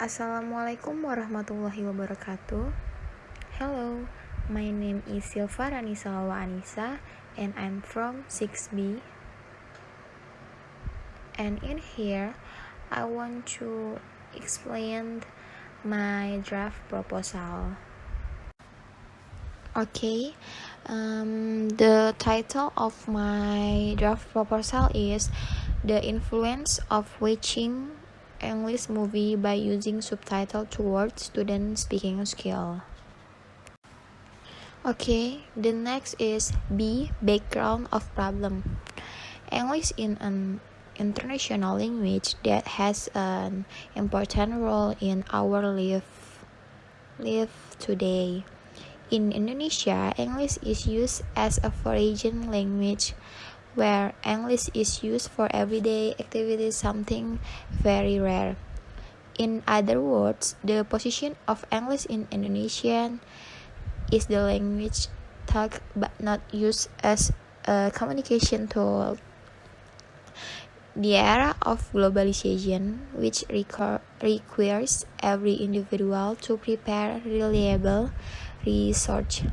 Assalamualaikum warahmatullahi wabarakatuh. Hello, my name is Silva, rani, salwa, annisa, and I'm from 6B. And in here, I want to explain my draft proposal. Okay, the title of my draft proposal is The Influence of Watching English Movie by Using Subtitle Towards Student Speaking Skill. Okay, the next is B. Background of problem. English is an international language that has an important role in our life today. In Indonesia, English is used as a foreign language, where English is used for everyday activities, something very rare. In other words, the position of English in Indonesian is the language talked but not used as a communication tool. The era of globalization, which requires every individual to prepare reliable research,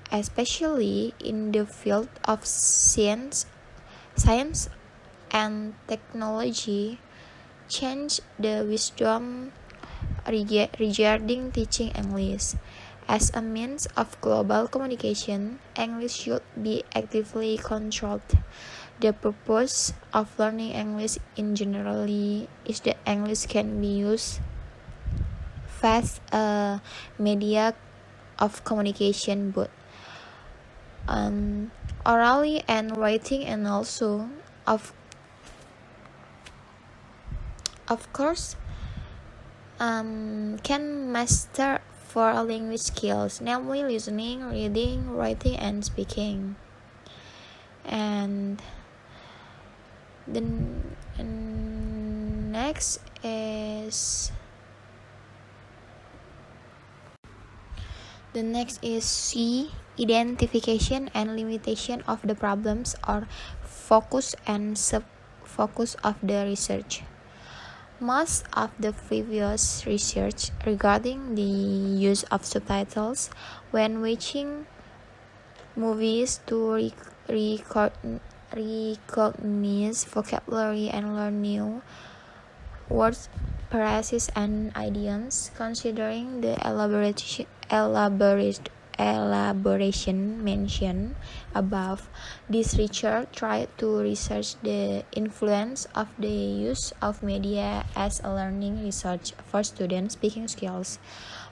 especially in the field of science and technology, change the wisdom regarding teaching English. As a means of global communication, English should be actively controlled. The purpose of learning English in generally is that English can be used as a media of communication, both orally and writing, and also of course can master 4 language skills, namely listening, reading, writing, and speaking. And the next is C. Identification and limitation of the problems or focus and sub-focus of the research. Most of the previous research regarding the use of subtitles when watching movies to recognize vocabulary and learn new words, phrases, and idioms. Considering the elaboration mentioned above, this research tried to research the influence of the use of media as a learning resource for student speaking skills,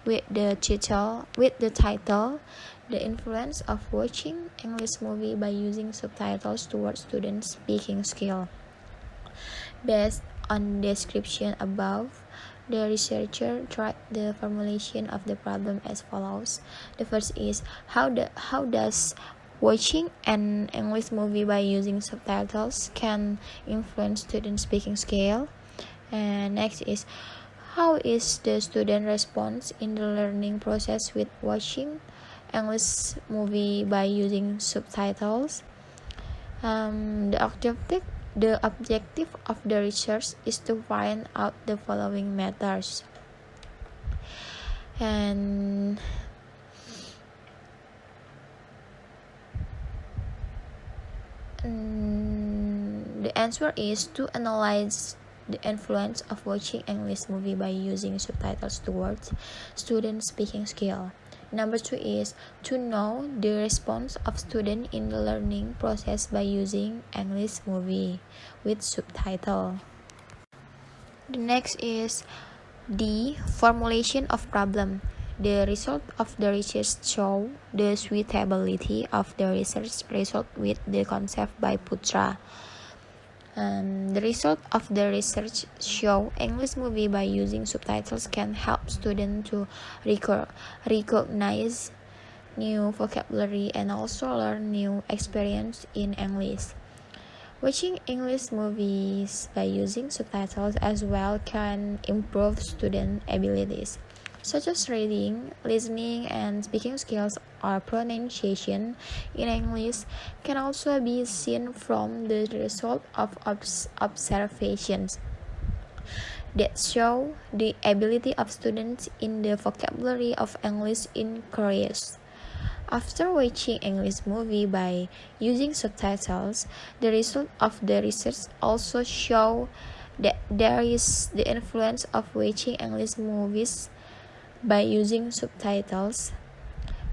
with the title The Influence of Watching English Movie by Using Subtitles Towards Student Speaking Skill. Based on description above, the researcher tried the formulation of the problem as follows. The first is how does watching an English movie by using subtitles can influence student speaking skill? And next is how is the student response in the learning process with watching English movie by using subtitles? The objective of the research is to find out the following matters. And the answer is to analyze the influence of watching English movie by using subtitles towards student speaking skill. Number 2 is to know the response of students in the learning process by using English movie with subtitle. The next is the formulation of problem. The result of the research show the suitability of the research result with the concept by Putra. The result of the research show English movie by using subtitles can help students to recognize new vocabulary and also learn new experience in English. Watching English movies by using subtitles as well can improve student abilities, such as reading, listening, and speaking skills or pronunciation in English can also be seen from the result of observations. that show the ability of students in the vocabulary of English increase. After watching English movie by using subtitles, the result of the research also show that there is the influence of watching English movies by using subtitles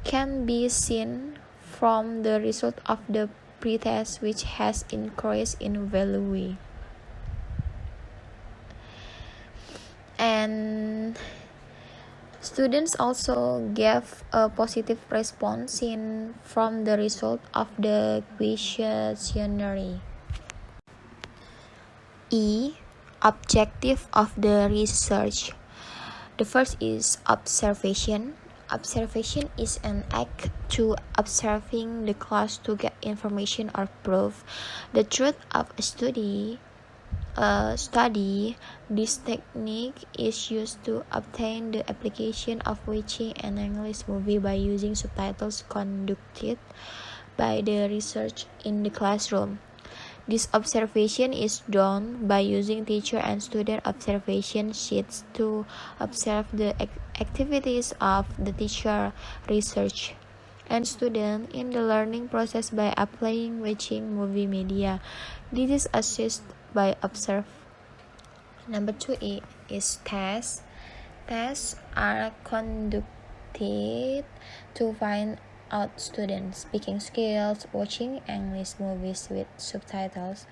can be seen from the result of the pretest, which has increased in value. And students also gave a positive response from the result of the questionnaire. E. Objective of the research. The first is observation. Observation is an act to observing the class to get information or proof the truth of a study. This technique is used to obtain the application of watching an English movie by using subtitles conducted by the research in the classroom. This observation is done by using teacher and student observation sheets to observe the activities of the teacher, research, and student in the learning process by applying watching movie media. This is assessed by observe. Number 2 is tests. Tests are conducted to find out students' speaking skills. Watching English movies with subtitles.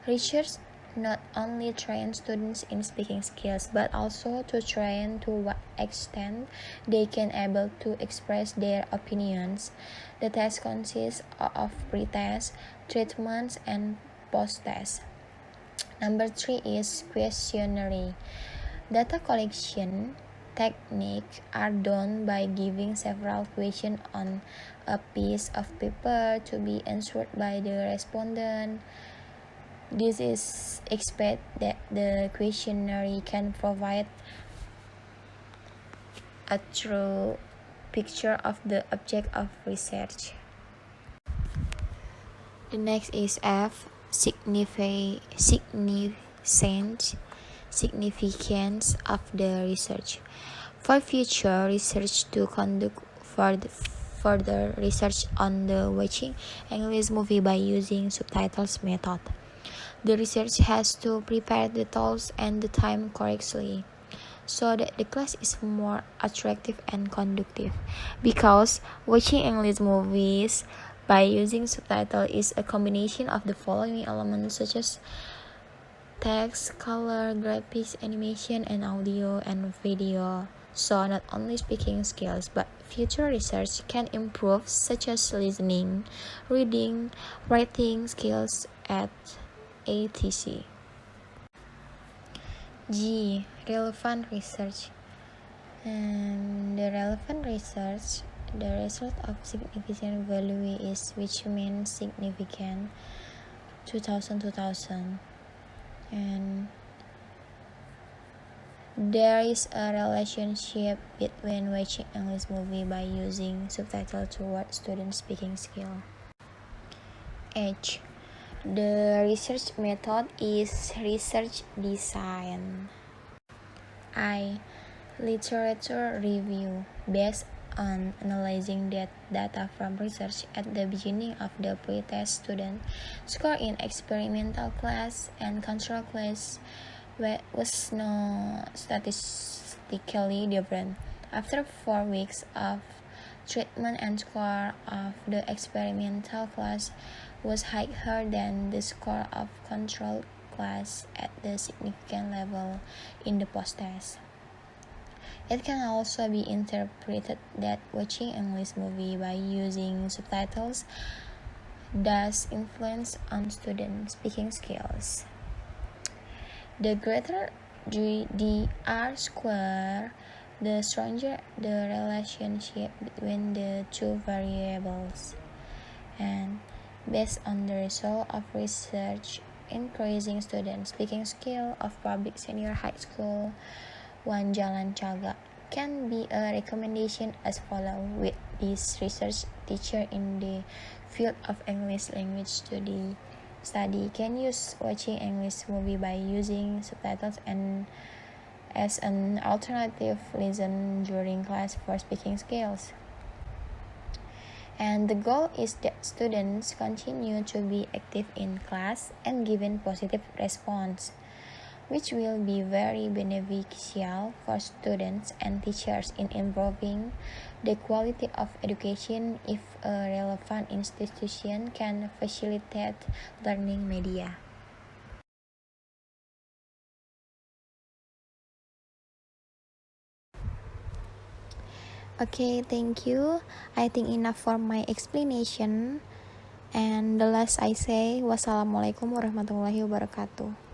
Research not only train students in speaking skills, but also to train to what extent they can able to express their opinions. The test consists of pre-test, treatments, and post-test. Number 3 is questionnaire. Data collection techniques are done by giving several questions on a piece of paper to be answered by the respondent. This is expect that the questionnaire can provide a true picture of the object of research. The next is F. Significance of the research. For future research to conduct further research on the watching English movie by using subtitles method, the research has to prepare the tools and the time correctly so that the class is more attractive and conductive. Because watching English movies by using subtitles is a combination of the following elements such as text, color, graphics, animation, and audio and video. So not only speaking skills, but future research can improve such as listening, reading, writing skills at etc. G. Relevant research. And the relevant research, the result of significant value is which means significant 2000 and there is a relationship between watching English movie by using subtitles toward student speaking skill. H. The research method is research design. I. Literature review. Based on analyzing data from research at the beginning of the pre-test, student score in experimental class and control class was not statistically different. After 4 weeks of treatment and score of the experimental class was higher than the score of control class at the significant level in the post-test. It can also be interpreted that watching English movie by using subtitles does influence on student speaking skills. The greater the R square, the stronger the relationship between the two variables. And based on the result of research increasing student speaking skill of public senior high school, one Jalan Caga can be a recommendation as follows with this research teacher in the field of English language study study can use watching English movie by using subtitles and as an alternative listen during class for speaking skills. And the goal is that students continue to be active in class and given positive response, which will be very beneficial for students and teachers in improving the quality of education if a relevant institution can facilitate learning media. Okay, thank you. I think enough for my explanation. And the last I say, wassalamualaikum warahmatullahi wabarakatuh.